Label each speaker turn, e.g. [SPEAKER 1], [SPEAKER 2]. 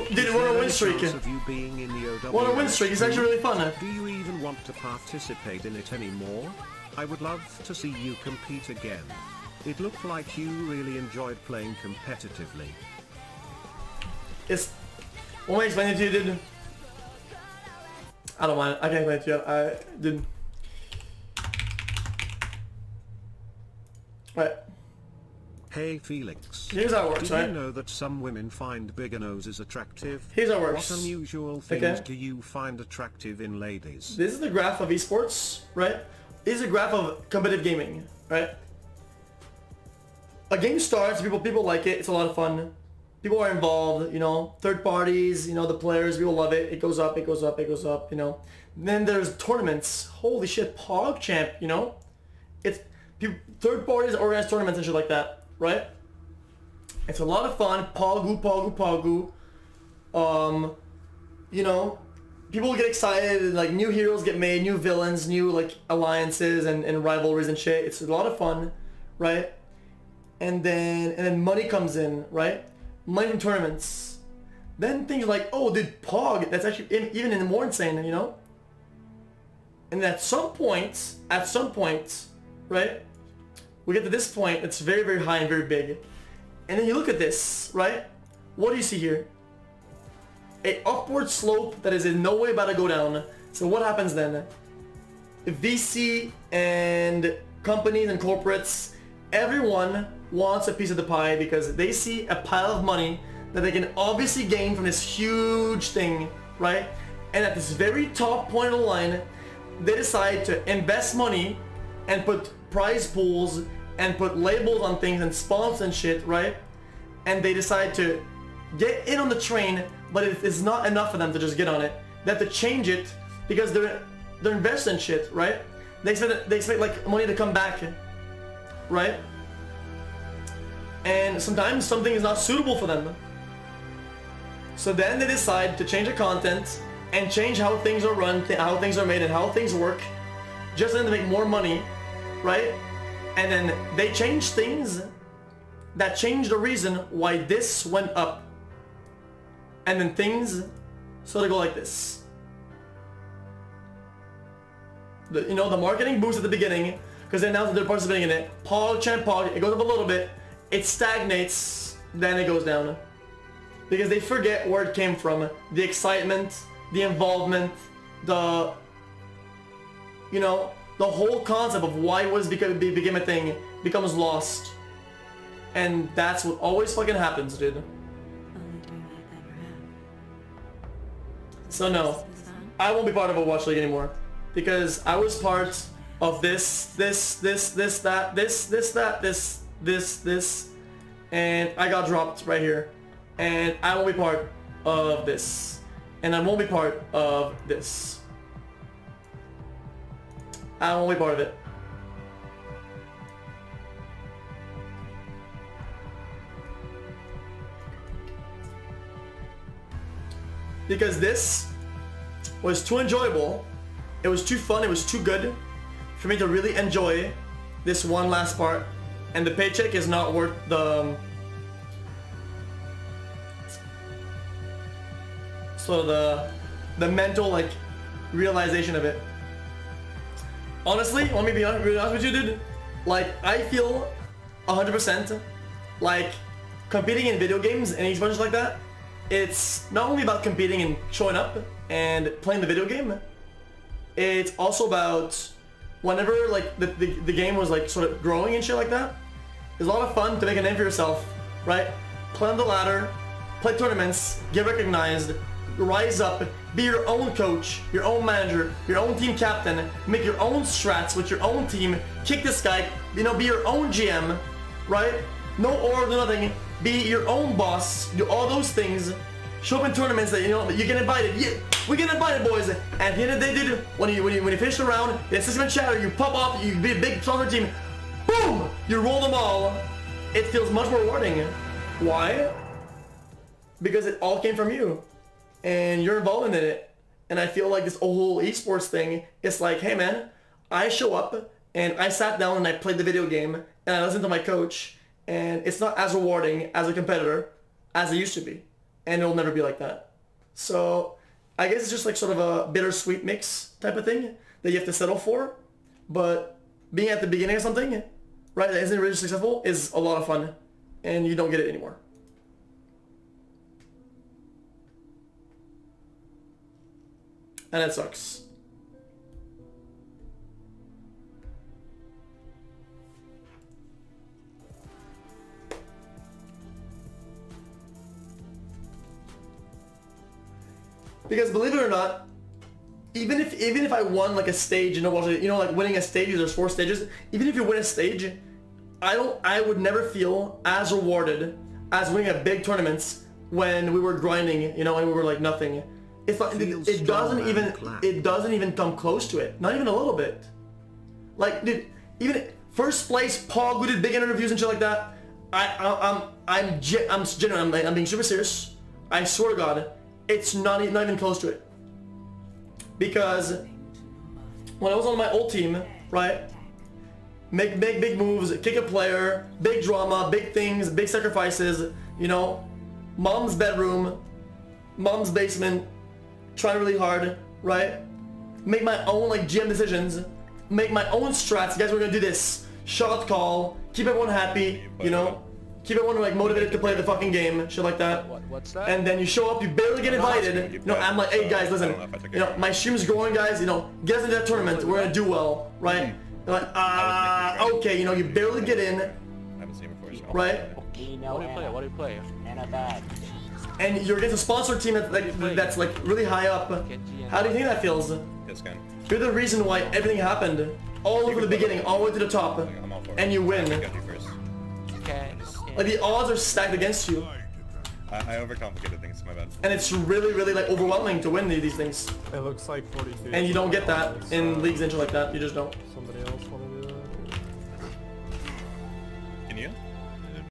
[SPEAKER 1] Dude, we're on a win streak. We're on a win streak. It's actually really fun.
[SPEAKER 2] Do you even want to participate in it anymore? I would love to see you compete again. It looked like you really enjoyed playing competitively.
[SPEAKER 1] It's... Want me to explain it to you, dude? I don't mind. I can't explain it to you. I didn't. Right.
[SPEAKER 2] Hey Felix.
[SPEAKER 1] Here's how it works, right?
[SPEAKER 2] Did you know that some women find bigger noses attractive?
[SPEAKER 1] Here's how it works.
[SPEAKER 2] What unusual things do you find attractive in ladies?
[SPEAKER 1] This is the graph of esports, right? This is a graph of competitive gaming, right? A game starts, people like it, it's a lot of fun. People are involved, you know, third parties, you know, the players, people love it. It goes up, it goes up, it goes up, you know. Then there's tournaments. Holy shit, PogChamp, you know? It's third parties organize tournaments and shit like that, right? It's a lot of fun. Pogu. You know, people get excited and like new heroes get made, new villains, new like alliances and rivalries and shit. It's a lot of fun, right? And then money comes in, right? Money from tournaments. Then things like, oh dude, Pog, that's actually even more insane, you know? And at some point, right? We get to this point, it's very, very high and very big. And then you look at this, right? What do you see here? A upward slope that is in no way about to go down. So what happens then? VC and companies and corporates, everyone wants a piece of the pie because they see a pile of money that they can obviously gain from this huge thing, right? And at this very top point of the line, they decide to invest money and put prize pools and put labels on things and sponsors and shit, right? And they decide to get in on the train, but it's not enough for them to just get on it. They have to change it because they're investing in shit, right? They expect like money to come back, right? And sometimes something is not suitable for them. So then they decide to change the content and change how things are run, how things are made and how things work, just for them to make more money, right? And then they change things that change the reason why this went up. And then things sort of go like this. You know, the marketing boost at the beginning, because they announced that they're participating in it. PogChamp, it goes up a little bit, it stagnates, then it goes down. Because they forget where it came from. The excitement, the involvement, the, you know, the whole concept of why it became a thing becomes lost. And that's what always fucking happens, dude. So no, I won't be part of Overwatch League anymore. Because I was part of this, and I got dropped right here. And I won't be part of this. And I won't be part of this. I won't be part of it. Because this was too enjoyable, it was too fun, it was too good for me to really enjoy this one last part, and the paycheck is not worth the sort of the mental like realization of it. Honestly, let me be really honest with you, dude. Like, I feel 100% like competing in video games and esports like that, it's not only about competing and showing up and playing the video game, it's also about whenever like the game was like sort of growing and shit like that, it's a lot of fun to make a name for yourself, right? Play on the ladder, play tournaments, get recognized, rise up, be your own coach, your own manager, your own team captain, make your own strats with your own team, kick this guy, you know, be your own GM, right? No order, nothing. Be your own boss, do all those things, show up in tournaments that, you know, you get invited. Yeah, we get invited, boys. And at the end of the day, dude, when you finish the round, it's system chatter, you pop off, you be a big stronger team, boom, you roll them all. It feels much more rewarding. Why? Because it all came from you, and you're involved in it. And I feel like this whole esports thing, it's like, hey man, I show up and I sat down and I played the video game and I listened to my coach. And it's not as rewarding as a competitor as it used to be. and it'll never be like that. So I guess it's just like sort of a bittersweet mix type of thing that you have to settle for. But being at the beginning of something, right, that isn't really successful is a lot of fun, and you don't get it anymore. And it sucks. Because believe it or not, even if I won like a stage in Overwatch, you know, like winning a stage, there's 4 stages. Even if you win a stage, I would never feel as rewarded as winning at big tournaments when we were grinding, you know, and we were like nothing. It's not, it doesn't even come close to it. Not even a little bit. Like, dude, even first place, Paul, who did big interviews and shit like that. I'm genuine. I'm being super serious. I swear to God, it's not even close to it. Because when I was on my old team, right, make big moves, kick a player, big drama, big things, big sacrifices, you know, mom's bedroom, mom's basement, trying really hard, right? Make my own like GM decisions, make my own strats. Guys, we're gonna do this. Shot call, keep everyone happy, you know, keep everyone like motivated to play the fucking game, shit like that.
[SPEAKER 3] What's that?
[SPEAKER 1] And then you show up, you barely get invited. You know, I'm like, hey guys, listen, you know, my stream's growing, guys. You know, get us into that tournament. We're gonna do well, right? They're like, okay, you know, you barely get in, right?
[SPEAKER 3] What do you play? What do you play?
[SPEAKER 4] And a bag.
[SPEAKER 1] And you're against a sponsor team that's like really high up. How do you think that feels? You're the reason why everything happened, all over the beginning, all the way to the top, and you win. Like the odds are stacked against you.
[SPEAKER 5] I overcomplicated things, my bad.
[SPEAKER 1] And it's really like overwhelming to win these things.
[SPEAKER 6] It looks like 42.
[SPEAKER 1] And you don't get that in leagues and shit like that. You just don't.
[SPEAKER 6] Somebody else want to do